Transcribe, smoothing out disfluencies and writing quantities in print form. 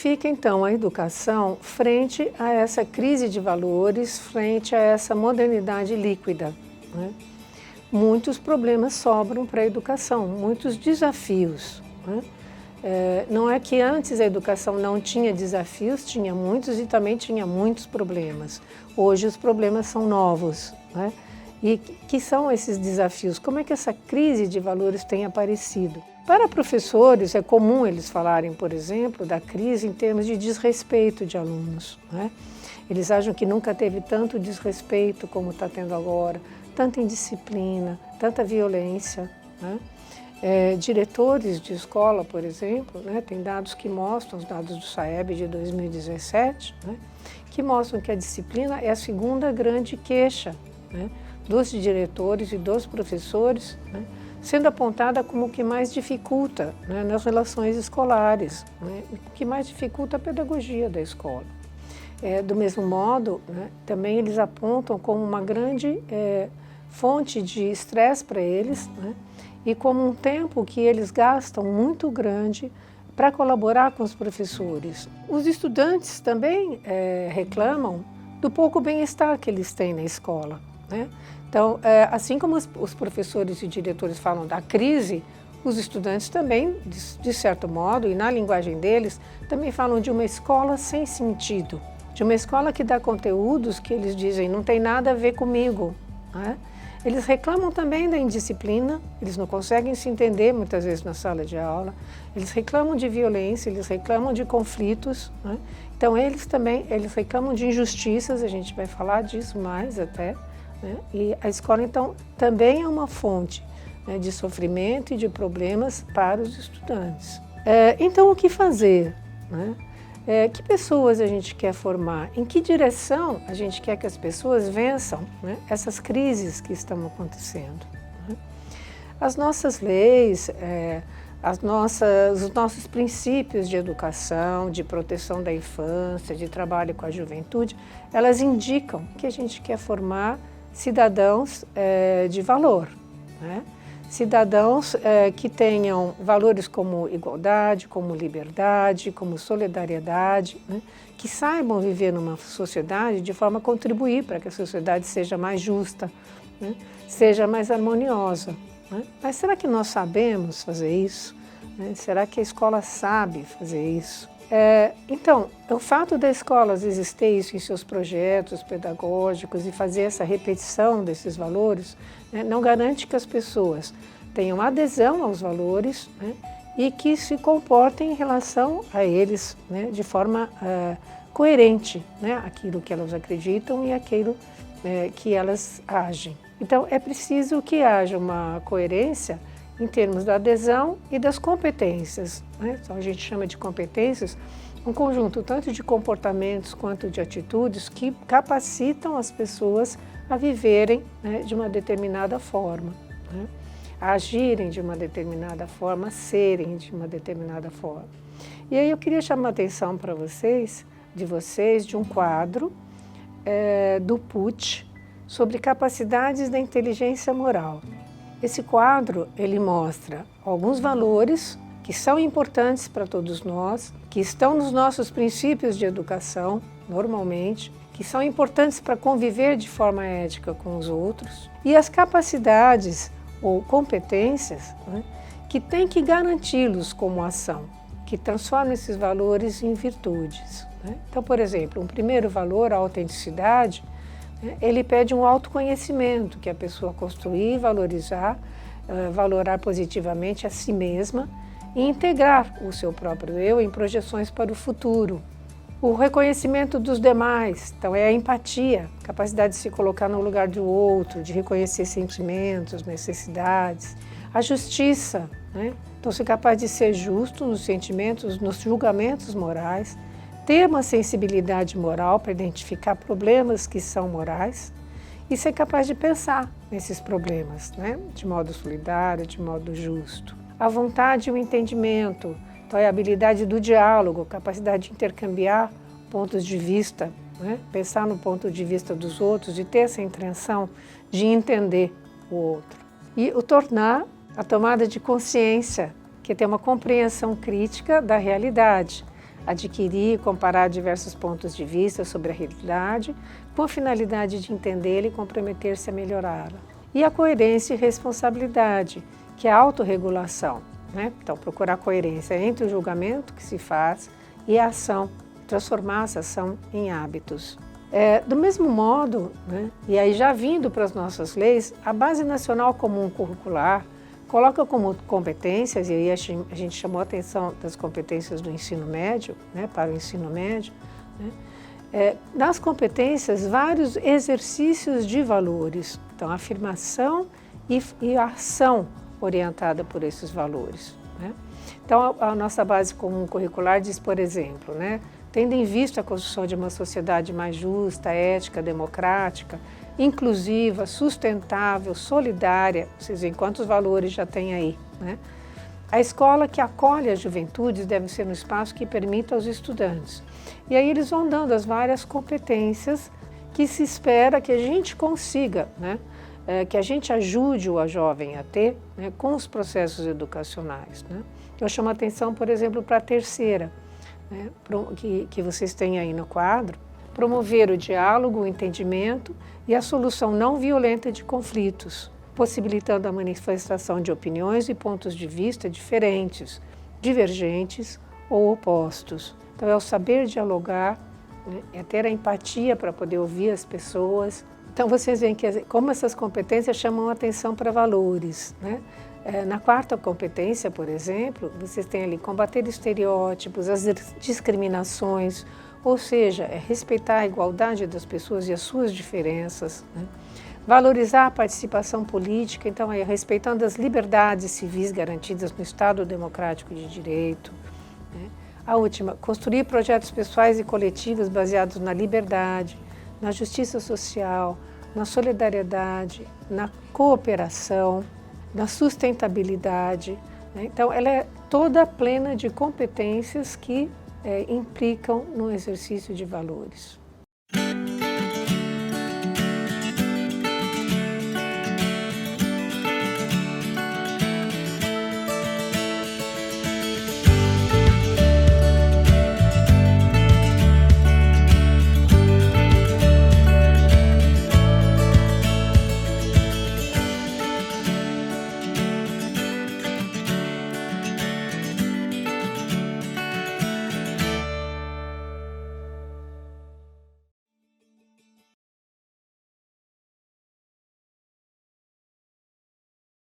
fica então a educação frente a essa crise de valores, frente a essa modernidade líquida, né? Muitos problemas sobram para a educação, muitos desafios, né? Não é que antes a educação não tinha desafios, tinha muitos e também tinha muitos problemas. Hoje os problemas são novos, né? E que são esses desafios? Como é que essa crise de valores tem aparecido? Para professores é comum eles falarem, por exemplo, da crise em termos de desrespeito de alunos, né? Eles acham que nunca teve tanto desrespeito como está tendo agora, tanta indisciplina, tanta violência, né? Diretores de escola, por exemplo, né, tem dados que mostram, os dados do SAEB de 2017, né, que mostram que a disciplina é a segunda grande queixa, né, dos diretores e dos professores, né, sendo apontada como o que mais dificulta, né, nas relações escolares, né, o que mais dificulta a pedagogia da escola. Do mesmo modo, né, também eles apontam como uma grande fonte de estresse para eles, né, e como um tempo que eles gastam muito grande para colaborar com os professores. Os estudantes também reclamam do pouco bem-estar que eles têm na escola, né? Então, assim como os professores e diretores falam da crise, os estudantes também, de certo modo, e na linguagem deles, também falam de uma escola sem sentido, de uma escola que dá conteúdos que eles dizem não tem nada a ver comigo, né? Eles reclamam também da indisciplina, eles não conseguem se entender muitas vezes na sala de aula, eles reclamam de violência, eles reclamam de conflitos, né? Então eles reclamam de injustiças, a gente vai falar disso mais até, né? E a escola então também é uma fonte, né, de sofrimento e de problemas para os estudantes. Então o que fazer, né? Que pessoas a gente quer formar? Em que direção a gente quer que as pessoas vençam, né, essas crises que estão acontecendo, né? As nossas leis, os nossos princípios de educação, de proteção da infância, de trabalho com a juventude, elas indicam que a gente quer formar cidadãos de valor, né? Cidadãos que tenham valores como igualdade, como liberdade, como solidariedade, né? Que saibam viver numa sociedade de forma a contribuir para que a sociedade seja mais justa, né? Seja mais harmoniosa, né? Mas será que nós sabemos fazer isso, né? Será que a escola sabe fazer isso? Então, o fato da escola às vezes ter isso em seus projetos pedagógicos e fazer essa repetição desses valores, né, não garante que as pessoas tenham adesão aos valores, né, e que se comportem em relação a eles, né, de forma coerente, né, aquilo que elas acreditam e aquilo que elas agem. Então, é preciso que haja uma coerência em termos da adesão e das competências, né? Então, a gente chama de competências um conjunto tanto de comportamentos quanto de atitudes que capacitam as pessoas a viverem, né, de uma determinada forma, né? A agirem de uma determinada forma, a serem de uma determinada forma. E aí eu queria chamar a atenção para vocês, de um quadro do Pucci sobre capacidades da inteligência moral. Esse quadro, ele mostra alguns valores que são importantes para todos nós, que estão nos nossos princípios de educação, normalmente, que são importantes para conviver de forma ética com os outros, e as capacidades ou competências, né, que tem que garanti-los como ação, que transformam esses valores em virtudes, né? Então, por exemplo, um primeiro valor, a autenticidade, ele pede um autoconhecimento, que a pessoa construir, valorizar, valorar positivamente a si mesma e integrar o seu próprio eu em projeções para o futuro. O reconhecimento dos demais, então é a empatia, capacidade de se colocar no lugar do outro, de reconhecer sentimentos, necessidades. A justiça, né? Então ser capaz de ser justo nos sentimentos, nos julgamentos morais, ter uma sensibilidade moral para identificar problemas que são morais e ser capaz de pensar nesses problemas, né? De modo solidário, de modo justo. A vontade e o entendimento, então é a habilidade do diálogo, capacidade de intercambiar pontos de vista, né? Pensar no ponto de vista dos outros e ter essa intenção de entender o outro. E o tornar, a tomada de consciência, que tem uma compreensão crítica da realidade, adquirir e comparar diversos pontos de vista sobre a realidade, com a finalidade de entendê-la e comprometer-se a melhorá-la. E a coerência e responsabilidade, que é a autorregulação, né? Então, procurar coerência entre o julgamento que se faz e a ação, transformar essa ação em hábitos. Do mesmo modo, né, e aí já vindo para as nossas leis, a Base Nacional Comum Curricular coloca como competências, e aí a gente chamou a atenção das competências do ensino médio, né, para o ensino médio, né, nas competências vários exercícios de valores, então afirmação e ação orientada por esses valores, né. Então a nossa Base Comum Curricular diz, por exemplo, né, tendo em vista a construção de uma sociedade mais justa, ética, democrática, inclusiva, sustentável, solidária, vocês veem quantos valores já tem aí, né? A escola que acolhe as juventudes deve ser um espaço que permita aos estudantes. E aí eles vão dando as várias competências que se espera que a gente consiga, né? Que a gente ajude o jovem a ter, né, com os processos educacionais, né? Eu chamo a atenção, por exemplo, para a terceira, né, que vocês têm aí no quadro, promover o diálogo, o entendimento e a solução não violenta de conflitos, possibilitando a manifestação de opiniões e pontos de vista diferentes, divergentes ou opostos. Então é o saber dialogar, né, é ter a empatia para poder ouvir as pessoas. Então vocês veem que como essas competências chamam a atenção para valores, né? Na quarta competência, por exemplo, vocês têm ali combater estereótipos, as discriminações, ou seja, respeitar a igualdade das pessoas e as suas diferenças, né? Valorizar a participação política, então respeitando as liberdades civis garantidas no Estado Democrático de Direito, né? A última, construir projetos pessoais e coletivos baseados na liberdade, na justiça social, na solidariedade, na cooperação, na sustentabilidade, né? Então, ela é toda plena de competências que implicam no exercício de valores.